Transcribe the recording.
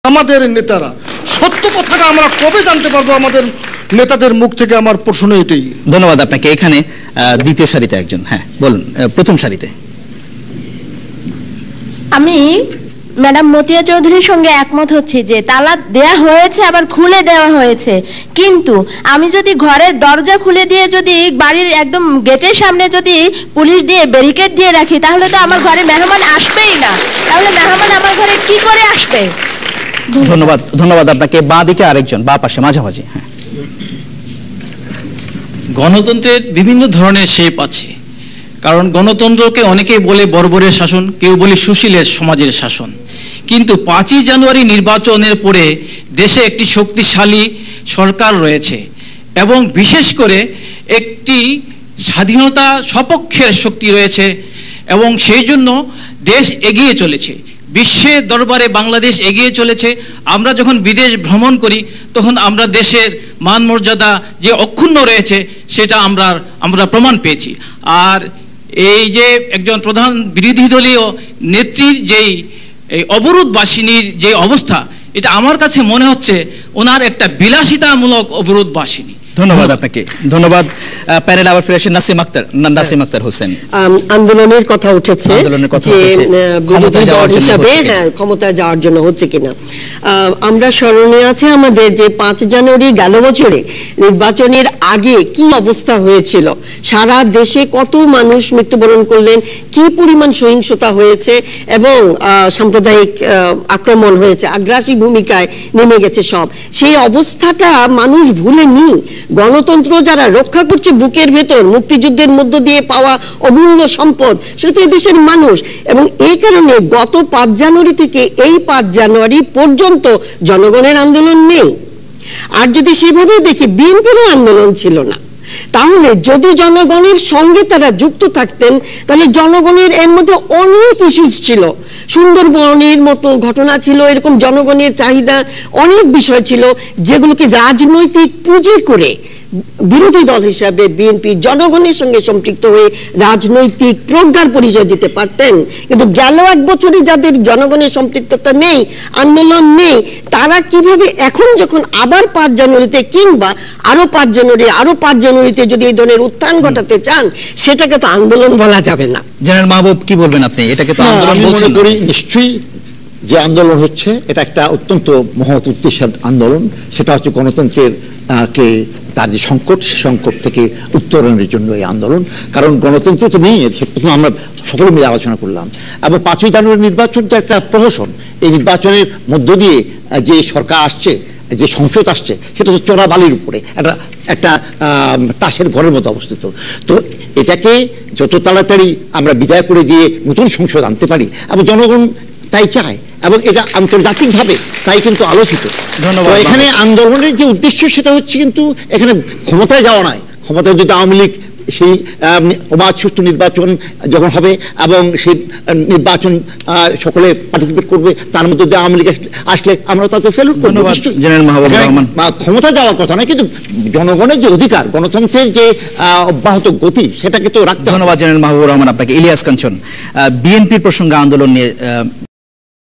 আমাদের নেতারা সত্য কথাটা আমরা কবে জানতে পারবো আমাদের নেতাদের মুখ থেকে? আমার প্রশ্ন এটাই। ধন্যবাদ আপনাকে। এখানে দ্বিতীয় সারিতে একজন, হ্যাঁ বলুন। প্রথম সারিতে। আমি ম্যাডাম মতিয়া চৌধুরীর সঙ্গে একমত হচ্ছি যে তালা দেয়া হয়েছে, আবার খুলে দেওয়া হয়েছে, কিন্তু আমি যদি ঘরের দরজা খুলে দিয়ে যদি বাড়ির একদম গেটের সামনে যদি পুলিশ দিয়ে ব্যারিকেড দিয়ে রাখি, তাহলে তো আমার ঘরে মেহমান আসবেই না। তাহলে মেহমান আমার ঘরে কি করে আসবে? ধন্যবাদ। ধন্যবাদ আপনাকে। বাঁ দিকে আরেকজন, বাঁ পাশে মাঝামাঝি। হ্যাঁ, গণতন্ত্রের বিভিন্ন ধরনের শেপ আছে, কারণ গণতন্ত্রকে অনেকেই বলে বর্বরের শাসন, কেউ বলে সুশীলের সমাজের শাসন। কিন্তু 5ই জানুয়ারি নির্বাচনের পরে দেশে একটি শক্তিশালী সরকার রয়েছে এবং বিশেষ করে একটি স্বাধীনতা সপক্ষের শক্তি রয়েছে এবং সেই জন্য দেশ এগিয়ে চলেছে। বিশ্বের দরবারে বাংলাদেশ এগিয়ে চলেছে। আমরা যখন বিদেশ ভ্রমণ করি তখন আমরা দেশের মান মর্যাদা যে অক্ষুণ্ণ রয়েছে সেটা আমরা প্রমাণ পেয়েছি। আর এই যে একজন প্রধান বিরোধী দলীয় নেত্রীর যেই এই অবরোধ বাসিনীর যে অবস্থা, এটা আমার কাছে মনে হচ্ছে ওনার একটা বিলাসিতামূলক অবরোধ বাসিনী। ধন্যবাদ আপনাকে। ধন্যবাদ। প্যানেল আবার ফিরে আসেন নাসিম আক্তার, নাসিম আক্তার হোসেন। আন্দোলনের কথা উঠেছে, ক্ষমতায় যাওয়ার জন্য হচ্ছে কিনা। আমরা স্মরণে আছে আমাদের যে 5 জানুয়ারি গেল বছরে নির্বাচনের আগে কি অবস্থা হয়েছিল, সারা দেশে কত মানুষ মৃত্যুবরণ করলেন, কি পরিমাণ সহিংসতা হয়েছে এবং সাম্প্রদায়িক আক্রমণ হয়েছে, আগ্রাসী ভূমিকায় নেমে গেছে সব। সেই অবস্থাটা মানুষ ভুলেনি। গণতন্ত্র যারা রক্ষা করছে বুকের ভেতর, মুক্তিযুদ্ধের মধ্য দিয়ে পাওয়া অমূল্য সম্পদ, সেটা এই দেশের মানুষ। এবং এই কারণে গত 5 জানুয়ারি থেকে এই 5 জানুয়ারি পর্যন্ত জনগণের আন্দোলন নেই। আর যদি সেভাবে দেখি বিএনপিরও আন্দোলন ছিল না, তাহলে যদি জনগণের সঙ্গে তারা যুক্ত থাকতেন তাহলে জনগণের এর মধ্যে অনেক ইস্যুস ছিল। সুন্দরবনের মতো ঘটনা ছিল, এরকম জনগণের চাহিদা অনেক বিষয় ছিল যেগুলোকে রাজনৈতিক পুঁজি করে বিরোধী দল হিসাবে বিএনপি জনগণের সঙ্গে সম্পৃক্ত হয়ে রাজনৈতিক প্রজ্ঞার পরিচয় দিতে পারতেন। কিন্তু গেল 1 বছরে যাদের জনগণের সম্পৃক্ততা নেই, আন্দোলন নেই, তারা কিভাবে এখন যখন আবার 5 জানুয়ারিতে কিংবা আরো 5 জানুয়ারি আরো 5 জানুয়ারিতে যদি এই ধরনের উত্থান ঘটাতে চান, সেটাকে তো আন্দোলন বলা যাবে না। জেনারেল মাহবুব কি বলবেন আপনি? এটাকে তো আন্দোলন বলছেন না। নিশ্চয়ই যে আন্দোলন হচ্ছে এটা একটা অত্যন্ত মহৎ উদ্দেশ্যের আন্দোলন। সেটা হচ্ছে গণতন্ত্রের কে তার যে সংকট, সে সংকট থেকে উত্তরণের জন্য এই আন্দোলন। কারণ গণতন্ত্র তো নেই, প্রথমে আমরা সকলে মিলে আলোচনা করলাম। এবং 5ই জানুয়ারি নির্বাচন তো একটা প্রহসন। এই নির্বাচনের মধ্য দিয়ে যে সরকার আসছে, যে সংসদ আসছে, সেটা হচ্ছে চোরা বালির উপরে একটা তাসের ঘরের মতো অবস্থিত। তো এটাকে যত তাড়াতাড়ি আমরা বিদায় করে দিয়ে নতুন সংসদ আনতে পারি, এবং জনগণ তাই চায় এবং এটা আন্তর্জাতিকভাবে তাই কিন্তু আলোচিত। ধন্যবাদ। এখানে আন্দোলনের যে উদ্দেশ্য সেটা হচ্ছে কিন্তু এখানে ক্ষমতায় যাওয়া নয়। ক্ষমতায় যদি আওয়ামী লীগ সেই অবাধ সুষ্ঠু নির্বাচন যখন হবে এবং সেই নির্বাচন সকলে পার্টিসিপেট করবে, তার মধ্যে দিয়ে আওয়ামী লীগ আসলে আমরা তাতে স্যালুট করব। ক্ষমতা যাওয়ার কথা নয়, কিন্তু জনগণের যে অধিকার, গণতন্ত্রের যে অব্যাহত গতি, সেটাকে তো রাখতে। ধন্যবাদ জেনারেল মাহবুবুর রহমান আপনাকে। ইলিয়াস কাঞ্চন, বিএনপির প্রসঙ্গে আন্দোলন নিয়ে